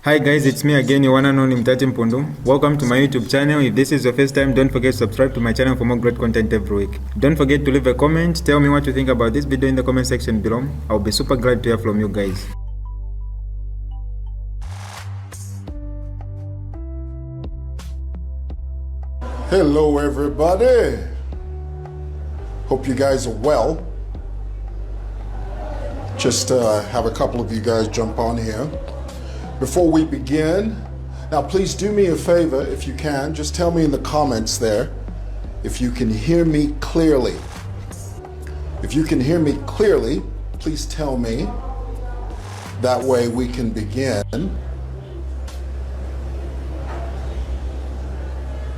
Hi guys, it's me again, your one and only Mutati Mpundu. Welcome to my YouTube channel. If this is your first time, don't forget to subscribe to my channel for more great content every week. Don't forget to leave a comment. Tell me what you think about this video in the comment section below. I'll be super glad to hear from you guys. Hello everybody. Hope you guys are well. Just have a couple of you guys jump on here. Before we begin, now please do me a favor if you can, just tell me in the comments there if you can hear me clearly. If you can hear me clearly, please tell me. That way we can begin.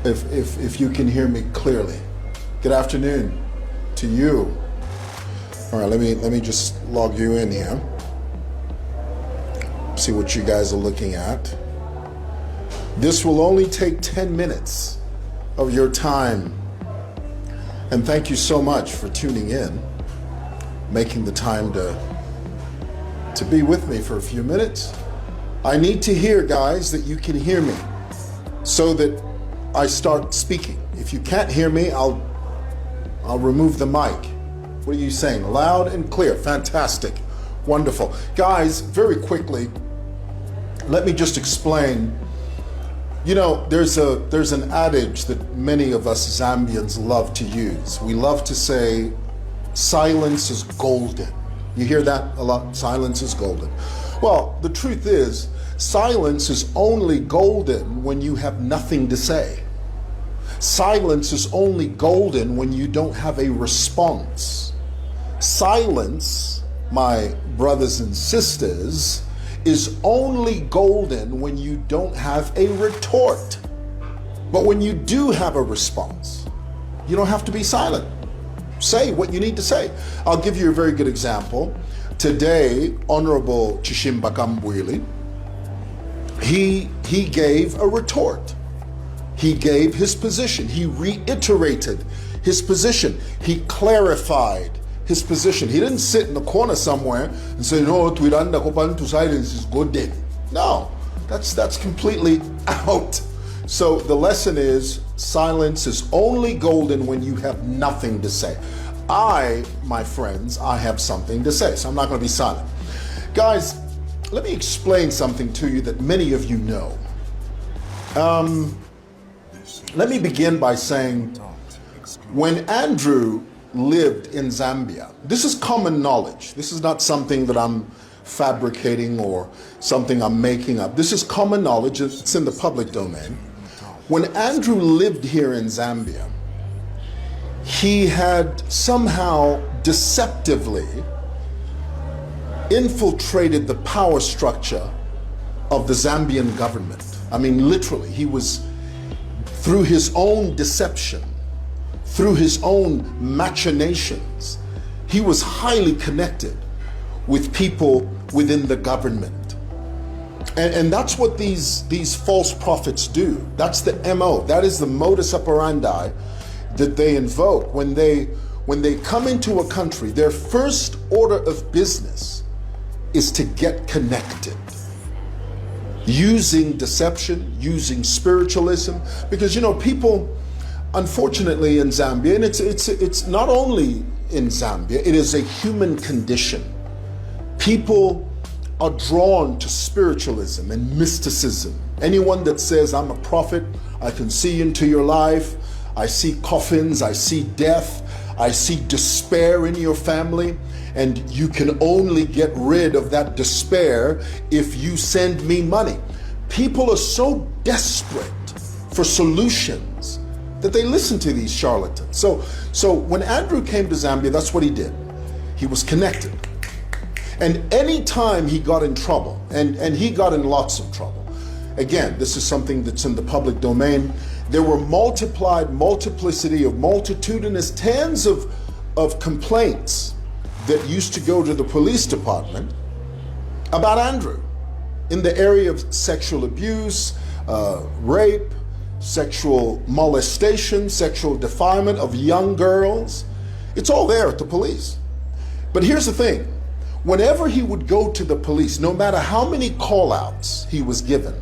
If you can hear me clearly. Good afternoon to you. All right, let me just log you in here. See what you guys are looking at. This will only take 10 minutes of your time. And thank you so much for tuning in, making the time to be with me for a few minutes. I need to hear, guys, that you can hear me so that I start speaking. If you can't hear me, I'll remove the mic. What are you saying? Loud and clear. Fantastic. Wonderful. Guys, very quickly, let me just explain. You know, there's an adage that many of us Zambians love to use. We love to say, silence is golden. You hear that a lot? Silence is golden. Well, the truth is, silence is only golden when you have nothing to say. Silence is only golden when you don't have a response. Silence, my brothers and sisters, is only golden when you don't have a retort. But when you do have a response, you don't have to be silent. Say what you need to say. I'll give you a very good example. Today, Honorable Chishimba Kambwili, he gave a retort. He gave his position. He reiterated his position. He clarified his position. He didn't sit in the corner somewhere and say, no, Twiranda Kopantu silence is good then. No, that's completely out. So the lesson is, silence is only golden when you have nothing to say. My friends, I have something to say, so I'm not going to be silent. Guys, let me explain something to you that many of you know. Let me begin by saying, when Andrew lived in Zambia, this is common knowledge. This is not something that I'm fabricating or something I'm making up. This is common knowledge. It's in the public domain. When Andrew lived here in Zambia, he had somehow deceptively infiltrated the power structure of the Zambian government. I mean, literally, he was, through his own deception, through his own machinations, he was highly connected with people within the government. And that's what these false prophets do. That's the MO. That is the modus operandi that they invoke. When they come into a country, their first order of business is to get connected. Using deception, using spiritualism, because, you know, people, unfortunately in Zambia, and it's not only in Zambia, it is a human condition. People are drawn to spiritualism and mysticism. Anyone that says, I'm a prophet, I can see into your life, I see coffins, I see death, I see despair in your family, and you can only get rid of that despair if you send me money. People are so desperate for solutions that they listen to these charlatans. So when Andrew came to Zambia, that's what he did. He was connected. And anytime he got in trouble, and he got in lots of trouble, again, this is something that's in the public domain, there were multiplicity of multitudinous tens of complaints that used to go to the police department about Andrew in the area of sexual abuse, rape, sexual molestation, sexual defilement of young girls. It's all there at the police. But here's the thing. Whenever he would go to the police, no matter how many call-outs he was given,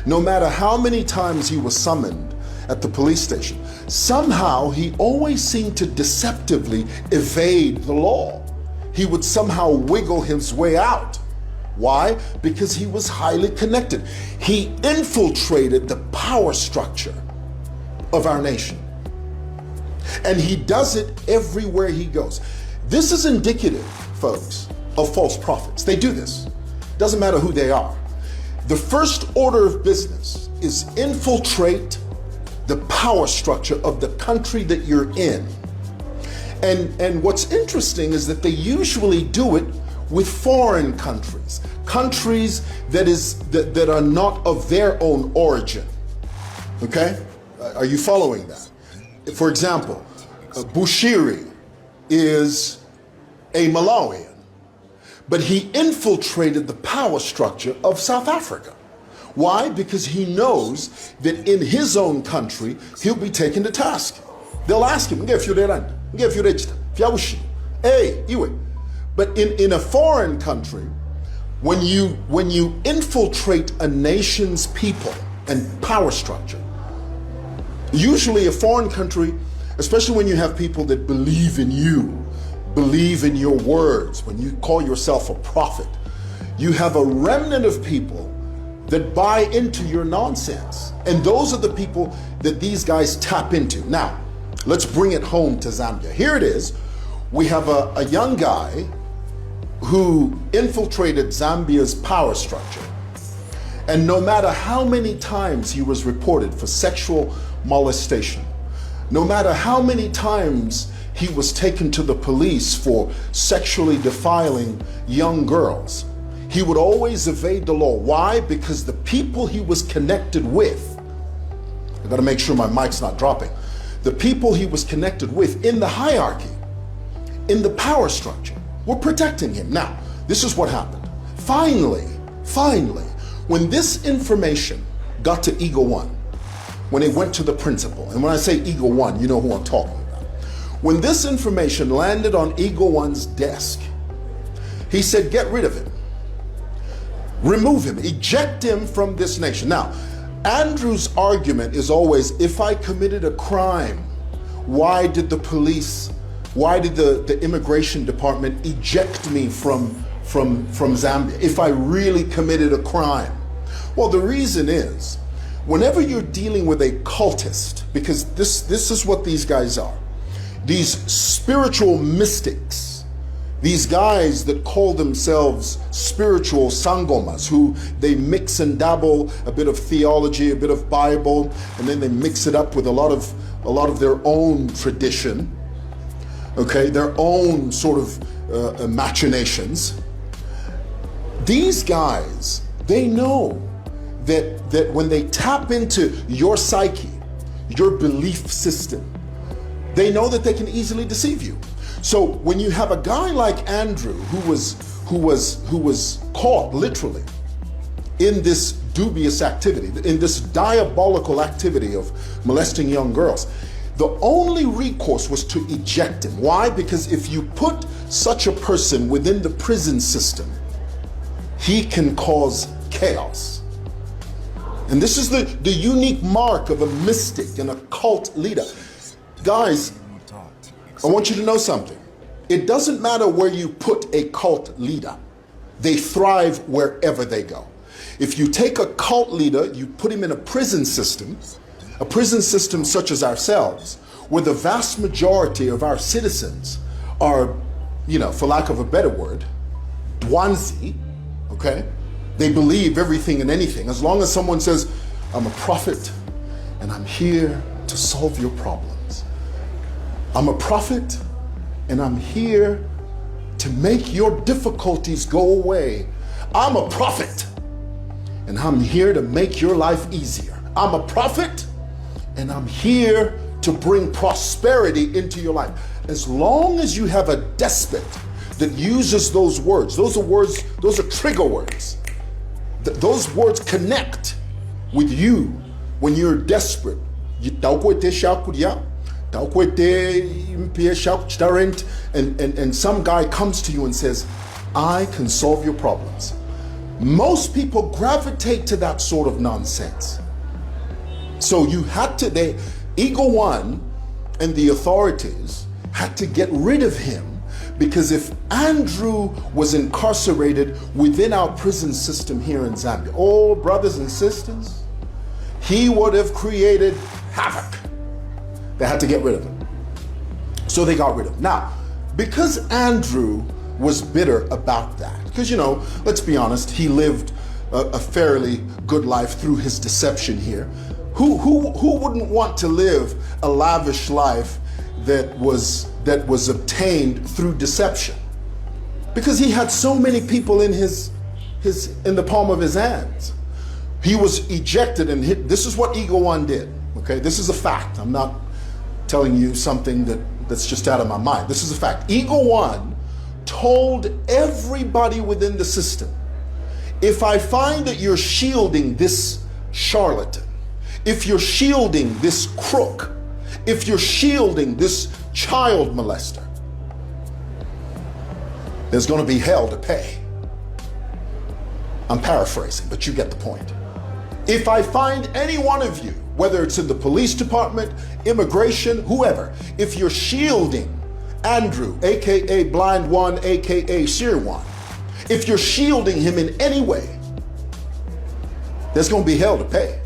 no matter how many times he was summoned at the police station, somehow he always seemed to deceptively evade the law. He would somehow wiggle his way out. Why? Because he was highly connected. He infiltrated the power structure of our nation. And he does it everywhere he goes. This is indicative, folks, of false prophets. They do this. Doesn't matter who they are. The first order of business is infiltrate the power structure of the country that you're in. And what's interesting is that they usually do it with foreign countries, countries that are not of their own origin. Okay? Are you following that? For example, Bushiri is a Malawian, but he infiltrated the power structure of South Africa. Why? Because he knows that in his own country, he'll be taken to task. They'll ask him, hey, iwe. But in a foreign country, when you infiltrate a nation's people and power structure, usually a foreign country, especially when you have people that believe in you, believe in your words, when you call yourself a prophet, you have a remnant of people that buy into your nonsense. And those are the people that these guys tap into. Now, let's bring it home to Zambia. Here it is. We have a young guy who infiltrated Zambia's power structure. And no matter how many times he was reported for sexual molestation, no matter how many times he was taken to the police for sexually defiling young girls, he would always evade the law. Why? Because the people he was connected with, I gotta make sure my mic's not dropping, the people he was connected with in the hierarchy, in the power structure, were protecting him. Now, this is what happened. Finally, when this information got to Eagle One, when it went to the principal, and when I say Eagle One, you know who I'm talking about. When this information landed on Eagle One's desk, he said, get rid of him. Remove him, eject him from this nation. Now, Andrew's argument is always, if I committed a crime, why did the police, why did the immigration department eject me from Zambia if I really committed a crime? Well, the reason is, whenever you're dealing with a cultist, because this is what these guys are, these spiritual mystics, these guys that call themselves spiritual sangomas, who they mix and dabble a bit of theology, a bit of Bible, and then they mix it up with a lot of their own tradition, okay, their own sort of machinations. These guys, they know that when they tap into your psyche, your belief system, they know that they can easily deceive you. So when you have a guy like Andrew who was caught literally in this dubious activity, in this diabolical activity of molesting young girls, the only recourse was to eject him. Why? Because if you put such a person within the prison system, he can cause chaos. And this is the unique mark of a mystic and a cult leader. Guys, I want you to know something. It doesn't matter where you put a cult leader. They thrive wherever they go. If you take a cult leader, you put him in a prison system such as ourselves, where the vast majority of our citizens are, for lack of a better word, dwanzi, okay? They believe everything and anything. As long as someone says, I'm a prophet and I'm here to solve your problems. I'm a prophet and I'm here to make your difficulties go away. I'm a prophet and I'm here to make your life easier. I'm a prophet and I'm here to bring prosperity into your life. As long as you have a despot that uses those words, those are trigger words. Those words connect with you when you're desperate. And some guy comes to you and says, I can solve your problems. Most people gravitate to that sort of nonsense. So you had to, Eagle One and the authorities had to get rid of him, because if Andrew was incarcerated within our prison system here in Zambia, oh, brothers and sisters, he would have created havoc. They had to get rid of him. So they got rid of him. Now, because Andrew was bitter about that, because, you know, let's be honest, he lived a fairly good life through his deception here. Who wouldn't want to live a lavish life that was obtained through deception? Because he had so many people in the palm of his hands. He was ejected, and this is what Eagle One did. Okay, this is a fact. I'm not telling you something that's just out of my mind. This is a fact. Eagle One told everybody within the system, if I find that you're shielding this charlatan, if you're shielding this crook, if you're shielding this child molester, there's going to be hell to pay. I'm paraphrasing, but you get the point. If I find any one of you, whether it's in the police department, immigration, whoever, if you're shielding Andrew, aka Blind One, aka Seer One, if you're shielding him in any way, there's going to be hell to pay.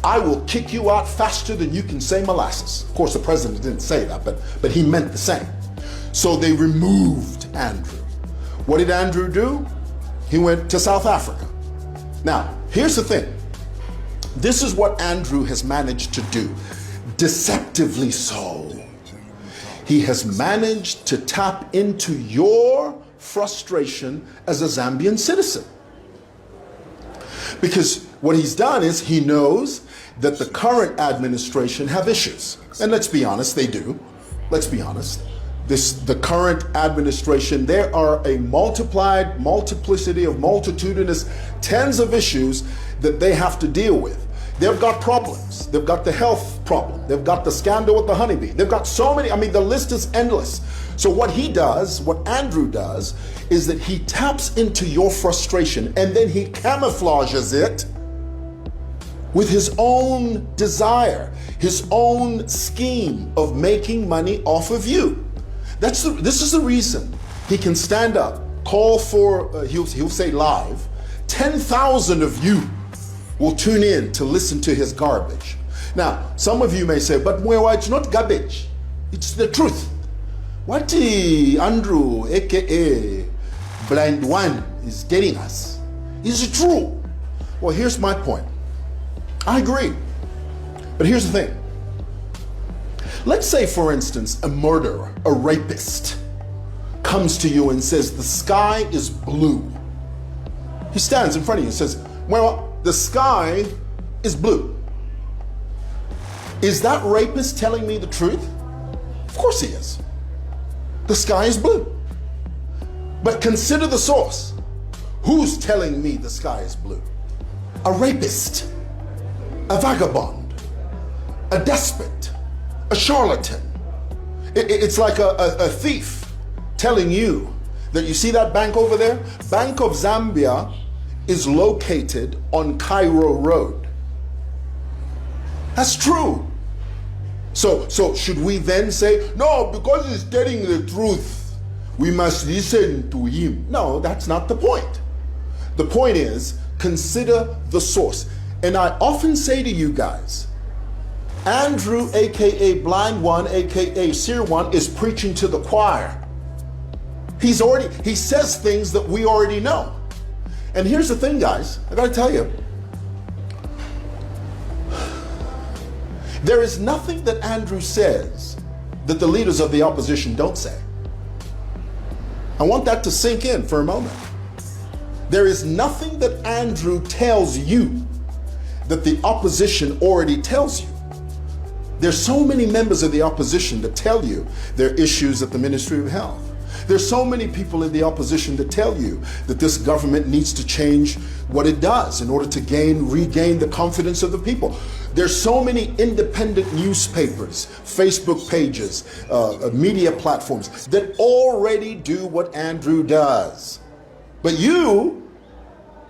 I will kick you out faster than you can say molasses. Of course, the president didn't say that, but he meant the same. So they removed Andrew. What did Andrew do? He went to South Africa. Now, here's the thing. This is what Andrew has managed to do, deceptively so. He has managed to tap into your frustration as a Zambian citizen. Because what he's done is he knows that the current administration have issues. And let's be honest, they do. Let's be honest. The current administration, there are a multiplicity of multitudinous tens of issues that they have to deal with. They've got problems. They've got the health problem. They've got the scandal with the honeybee. They've got so many, I mean, the list is endless. So what he does, what Andrew does, is that he taps into your frustration and then he camouflages it with his own desire, his own scheme of making money off of you. This is the reason he can stand up, call for, he'll say live, 10,000 of you will tune in to listen to his garbage. Now, some of you may say, but Mwewa, it's not garbage, it's the truth. What Andrew, aka Blind One, is getting us is true. Well, here's my point. I agree. But here's the thing. Let's say, for instance, a murderer, a rapist, comes to you and says, the sky is blue. He stands in front of you and says, well, the sky is blue. Is that rapist telling me the truth? Of course he is. The sky is blue. But consider the source. Who's telling me the sky is blue? A rapist, a vagabond, a despot, a charlatan. It's like a thief telling you that, you see that bank over there? Bank of Zambia is located on Cairo Road. That's true. So should we then say, no, because he's telling the truth, we must listen to him? No, that's not the point. The point is, consider the source. And I often say to you guys, Andrew, aka Blind One, aka Seer One, is preaching to the choir. He says things that we already know. And here's the thing, guys, I gotta tell you, there is nothing that Andrew says that the leaders of the opposition don't say. I want that to sink in for a moment. There is nothing that Andrew tells you that the opposition already tells you. There's so many members of the opposition that tell you their issues at the Ministry of Health. There's so many people in the opposition that tell you that this government needs to change what it does in order to regain the confidence of the people. There's so many independent newspapers, Facebook pages, media platforms that already do what Andrew does. But you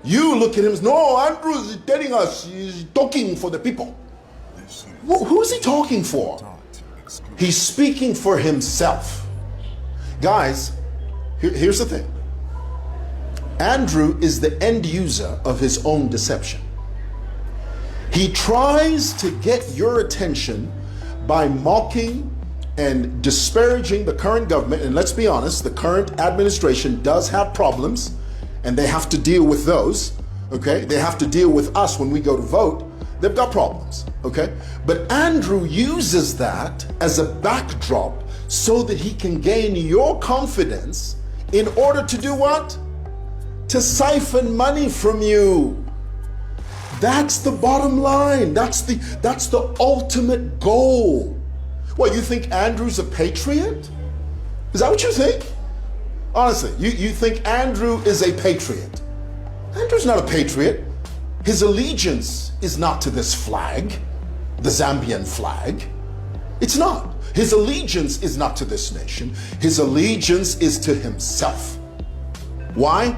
look at him as, no, Andrew is telling us he's talking for the people. Who is he talking for? He's speaking for himself. Guys, here's the thing. Andrew is the end user of his own deception. He tries to get your attention by mocking and disparaging the current government. And let's be honest, the current administration does have problems, and they have to deal with those, okay? They have to deal with us when we go to vote. They've got problems, okay? But Andrew uses that as a backdrop so that he can gain your confidence in order to do what? To siphon money from you. That's the bottom line. That's the ultimate goal. What, you think Andrew's a patriot? Is that what you think? Honestly, you think Andrew is a patriot? Andrew's not a patriot. His allegiance is not to this flag, the Zambian flag. It's not. His allegiance is not to this nation. His allegiance is to himself. Why?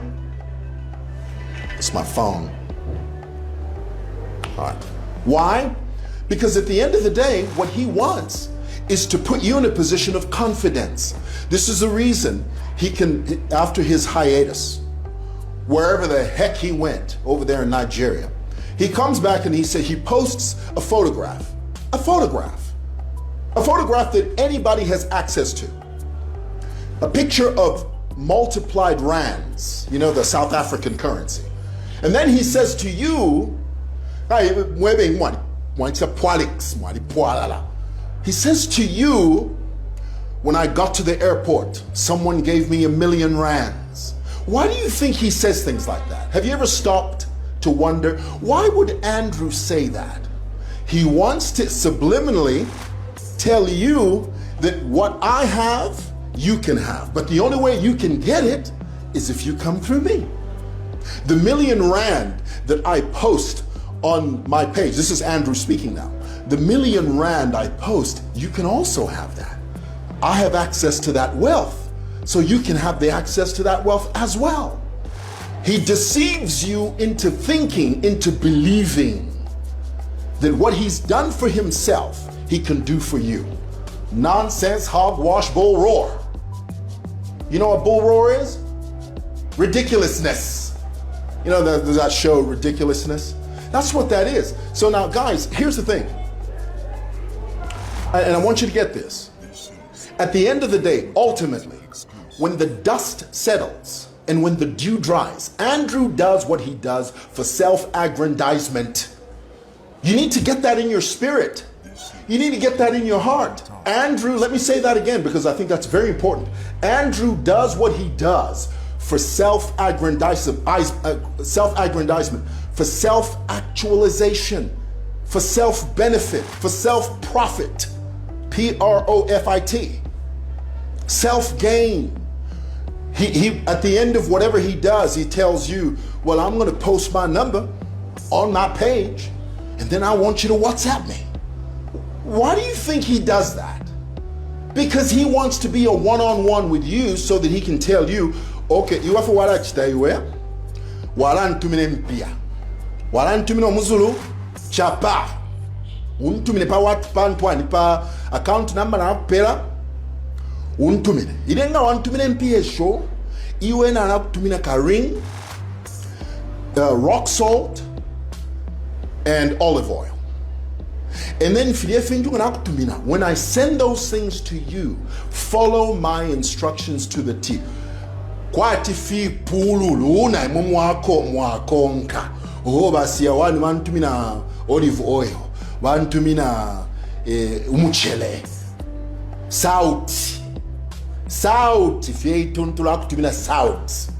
It's my phone. All right. Why? Because at the end of the day, what he wants is to put you in a position of confidence. This is the reason he can, after his hiatus, wherever the heck he went over there in Nigeria, he comes back and he posts a photograph that anybody has access to. A picture of multiplied rands, you know, the South African currency. And then he says to you, he says to you, when I got to the airport, someone gave me 1 million rands. Why do you think he says things like that? Have you ever stopped to wonder, why would Andrew say that? He wants to subliminally tell you that what I have, you can have. But the only way you can get it is if you come through me. The 1 million rand that I post on my page, this is Andrew speaking now. The 1 million rand I post, you can also have that. I have access to that wealth, so you can have the access to that wealth as well. He deceives you into thinking, into believing that what he's done for himself, he can do for you. Nonsense, hogwash, bull roar. You know what bull roar is? Ridiculousness. You know that show, Ridiculousness? That's what that is. So now, guys, here's the thing. And I want you to get this. At the end of the day, ultimately, when the dust settles and when the dew dries, Andrew does what he does for self-aggrandizement. You need to get that in your spirit. You need to get that in your heart. Andrew, let me say that again because I think that's very important. Andrew does what he does for self-aggrandizement, for self-actualization, for self-benefit, for self-profit, P-R-O-F-I-T, self-gain. He at the end of whatever he does, he tells you, well, I'm going to post my number on my page, and then I want you to WhatsApp me. Why do you think he does that? Because he wants to be a one-on-one with you so that he can tell you, okay, you have wala chitaiwe, wala ntumine mpia, wala ntumine omuzulu, chapa, untumine pa watu pa account number na pera, untumine. Idenga wantumine mpia show, iwe na anakutumina ka ring, rock salt, and olive oil. And then when I send those things to you, follow my instructions to the T. Kwati fi pululu na mwako mwakonka. Basi ya wani wantumina olive oil, wantumina umuchele. Sauti fi tuntula kutumina sauti.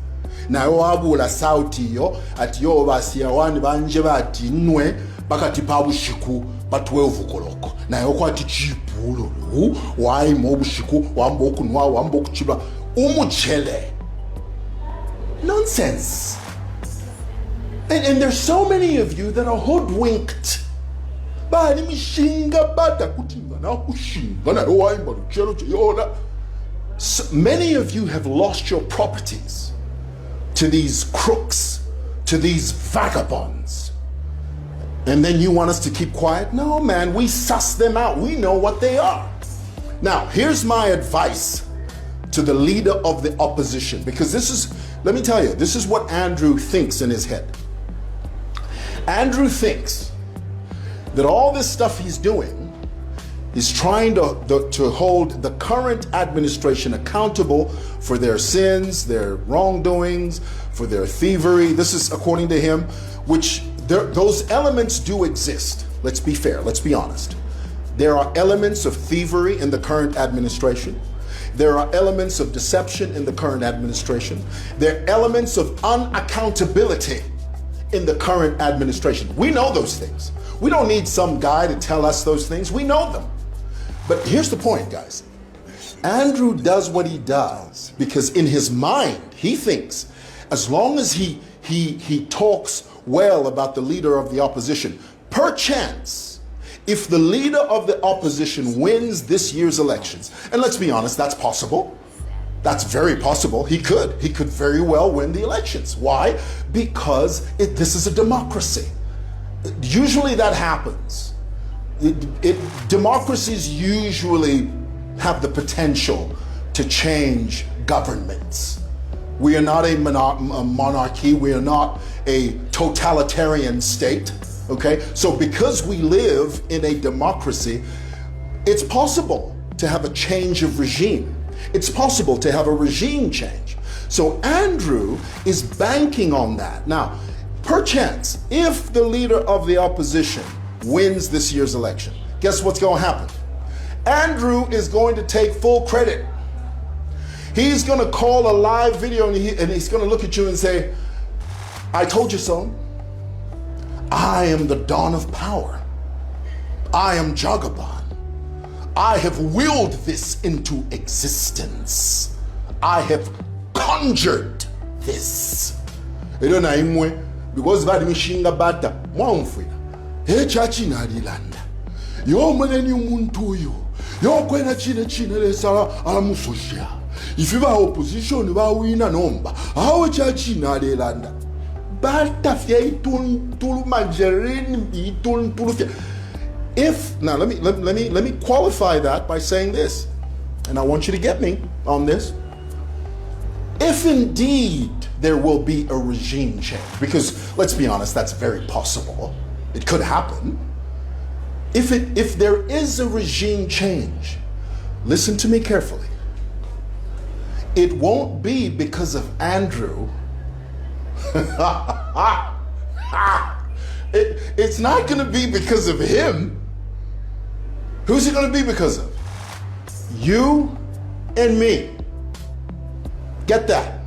Na yo wabula sauti yo ati yo basi ya wani banje bati nwe bakati pabushiku patuwe uvukoloko. Na yo kwati chipululu waimo bushiku wambo kunwa wambo kuchibla Umuchele. Nonsense. And there's so many of you that are hoodwinked. So many of you have lost your properties to these crooks, to these vagabonds. And then you want us to keep quiet? No, man, we suss them out. We know what they are. Now, here's my advice to the leader of the opposition, because this is, let me tell you, this is what Andrew thinks in his head. Andrew thinks that all this stuff he's doing is trying to hold the current administration accountable for their sins, their wrongdoings, for their thievery. This is according to him, which those elements do exist. Let's be fair, let's be honest. There are elements of thievery in the current administration. There are elements of deception in the current administration. There are elements of unaccountability in the current administration. We know those things. We don't need some guy to tell us those things. We know them. But here's the point, guys. Andrew does what he does because in his mind, he thinks as long as he talks well about the leader of the opposition, perchance, if the leader of the opposition wins this year's elections, and let's be honest, that's possible. That's very possible. He could very well win the elections. Why? Because this is a democracy. Usually that happens. Democracies usually have the potential to change governments. We are not a monarchy. We are not a totalitarian state. Okay? So because we live in a democracy, it's possible to have a change of regime. It's possible to have a regime change. So Andrew is banking on that. Now, perchance, if the leader of the opposition wins this year's election, guess what's going to happen? Andrew is going to take full credit. He's going to call a live video and he's going to look at you and say, I told you so. I am the dawn of power. I am Jagaban. I have willed this into existence. I have conjured this. Because bad mishinga bata mwamfwe he chachi na dilanda yo mweneni umuntu yo yo kwena chine lesala ala musosha ifiba opposition ba wina nomba awe chachi na dilanda bata fia itulu majerin itulu fia. If now let me qualify that by saying this, and I want you to get me on this. If indeed there will be a regime change, because let's be honest, that's very possible. It could happen. If there is a regime change, listen to me carefully. It won't be because of Andrew. It's not going to be because of him. Who's it going to be because of? You and me. Get that?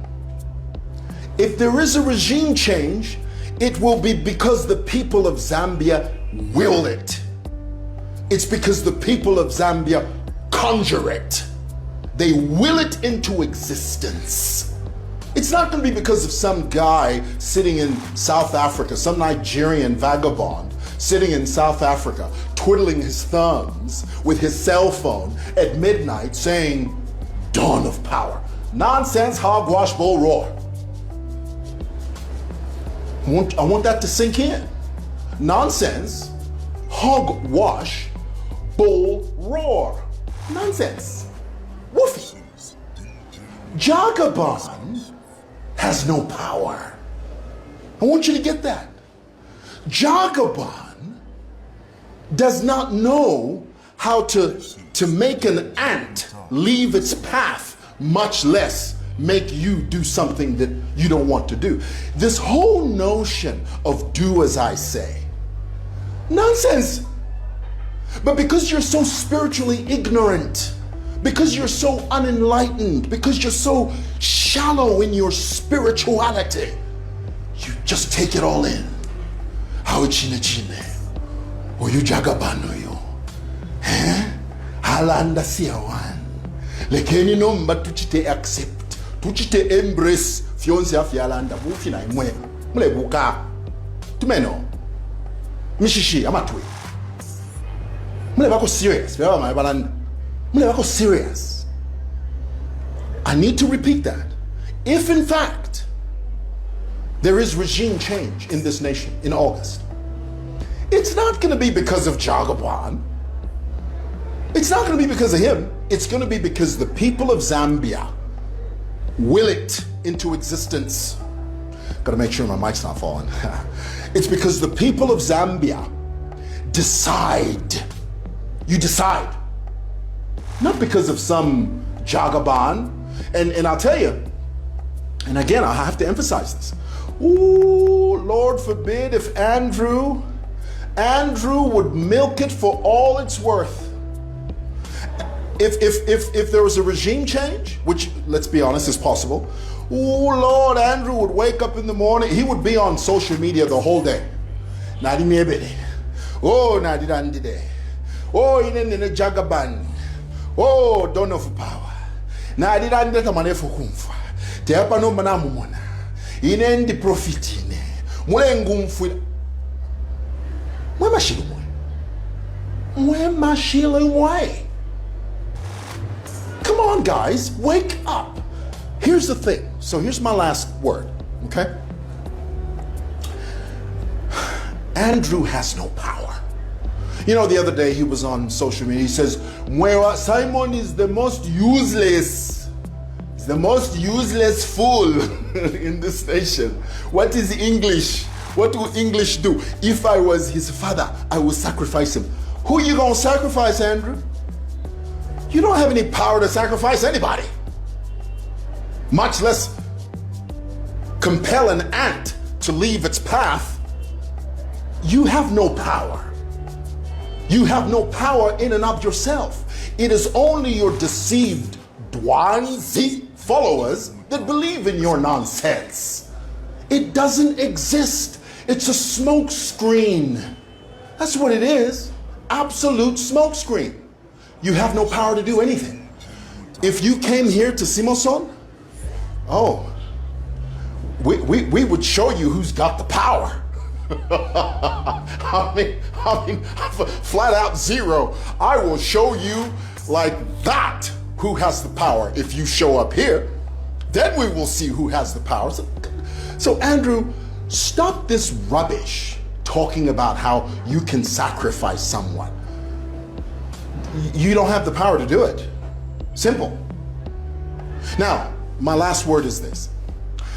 If there is a regime change, it will be because the people of Zambia will it. It's because the people of Zambia conjure it. They will it into existence. It's not going to be because of some guy sitting in South Africa, some Nigerian vagabond sitting in South Africa, twiddling his thumbs with his cell phone at midnight saying, dawn of power. Nonsense, hogwash, bull roar. I want that to sink in. Nonsense, hogwash, bull roar. Nonsense. Woofy. Jagaban has no power. I want you to get that. Jagaban does not know how to make an ant leave its path, much less make you do something that you don't want to do. This whole notion of do as I say, nonsense. But because you're so spiritually ignorant, because you're so unenlightened, because you're so shallow in your spirituality, you just take it all in. How chine chine, or you jagabano yo, halanda siawan, lekeni no mbatuchite accept. tuchite embrace fiance afialanda bufi na imwe mule buka tumeno mishishi amatwe mule bako serious baba mabalanda mule bako serious. I need to repeat that. If in fact there is regime change in this nation in August, it's not going to be because of Jagaban. It's not going to be because of him. It's going to be because the people of Zambia will it into existence. Got to make sure my mic's not falling. It's because the people of Zambia decide. You decide. Not because of some Jagaban. And I'll tell you, and again, I have to emphasize this. Ooh, Lord forbid if Andrew would milk it for all it's worth. If there was a regime change, which let's be honest is possible, ooh, Lord, Andrew would wake up in the morning, he would be on social media the whole day. Nadi mebede. Oh, nadi dandide. Oh, inene Jagaban. Oh, don't know for power. Nadi dandide mane for kumfa. Te hapa no manamu mwana. Inendi profit ine. Mule ngumfu. Mwe mashilo mwe. Mwe mashilo mwe. Come on, guys, wake up. Here's the thing. So here's my last word, okay? Andrew has no power. You know, the other day he was on social media. He says, Mwewa, Simon is the most useless. He's the most useless fool in this nation. What is English? What will English do? If I was his father, I would sacrifice him. Who you gonna sacrifice, Andrew? You don't have any power to sacrifice anybody, much less compel an ant to leave its path. You have no power. You have no power in and of yourself. It is only your deceived Dwanzi followers that believe in your nonsense. It doesn't exist. It's a smoke screen. That's what it is. Absolute smoke screen. You have no power to do anything. If you came here to Simoson, oh, we would show you who's got the power. I mean, flat out zero. I will show you like that who has the power if you show up here. Then we will see who has the power. So Andrew, stop this rubbish talking about how you can sacrifice someone. You don't have the power to do it. Simple. Now, my last word is this.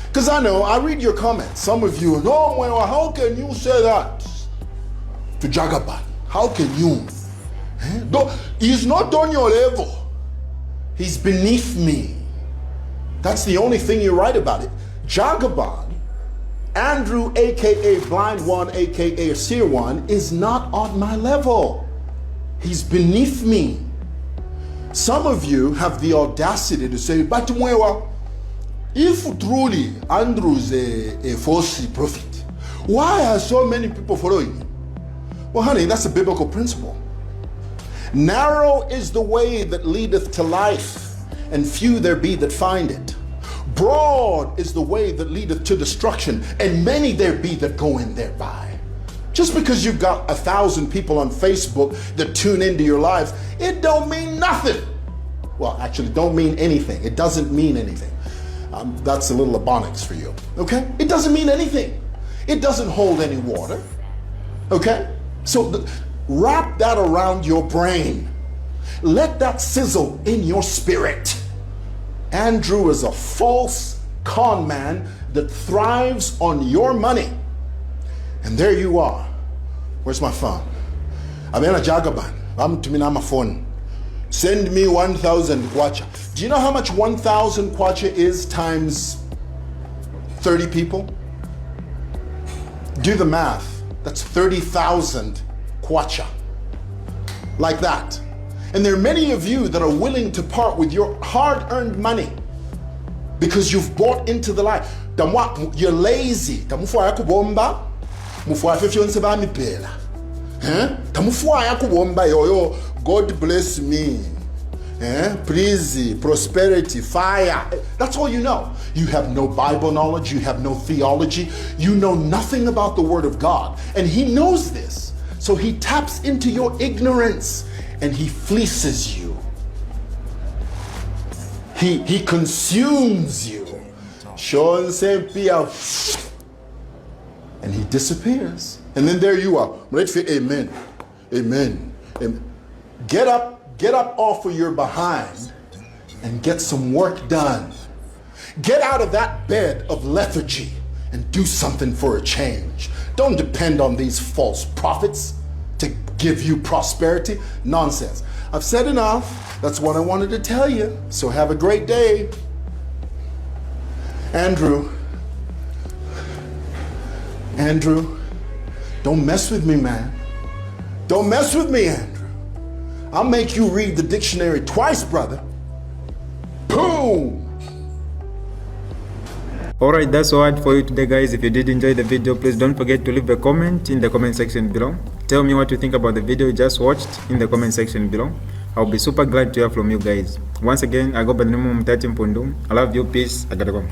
Because I know, I read your comments. Some of you, no, Mwewa, how can you say that to Jagaban? How can you? He's not on your level. He's beneath me. That's the only thing you write about it. Jagaban, Andrew, AKA Blind One, AKA Seer One, is not on my level. He's beneath me. Some of you have the audacity to say, but Mwewa, if truly Andrew is a false prophet, why are so many people following him? Well, honey, that's a biblical principle. Narrow is the way that leadeth to life, and few there be that find it. Broad is the way that leadeth to destruction, and many there be that go in thereby. Just because you've got 1,000 people on Facebook that tune into your lives, it don't mean nothing. Well, actually, don't mean anything. It doesn't mean anything. That's a little Ebonics for you, okay? It doesn't mean anything. It doesn't hold any water, okay? So wrap that around your brain. Let that sizzle in your spirit. Andrew is a false con man that thrives on your money. And there you are. Where's my phone? I'm in a Jagaban. I'm to me on my phone. Send me 1,000 kwacha. Do you know how much 1,000 kwacha is times 30 people? Do the math. That's 30,000 kwacha. Like that. And there are many of you that are willing to part with your hard-earned money because you've bought into the lie. You're lazy. God bless me. Prezi, prosperity, fire. That's all you know. You have no Bible knowledge. You have no theology. You know nothing about the Word of God. And he knows this. So he taps into your ignorance and he fleeces you. He consumes you. And he disappears. And then there you are. Amen. Amen. Amen. Get up off of your behind and get some work done. Get out of that bed of lethargy and do something for a change. Don't depend on these false prophets to give you prosperity. Nonsense. I've said enough. That's what I wanted to tell you. So have a great day. Andrew, don't mess with me, man. Don't mess with me, Andrew. I'll make you read the dictionary twice, brother. Boom! Alright, that's all for you today, guys. If you did enjoy the video, please don't forget to leave a comment in the comment section below. Tell me what you think about the video you just watched in the comment section below. I'll be super glad to hear from you guys. Once again, I go by the name of Mutati Mpundu. I love you. Peace. I gotta go.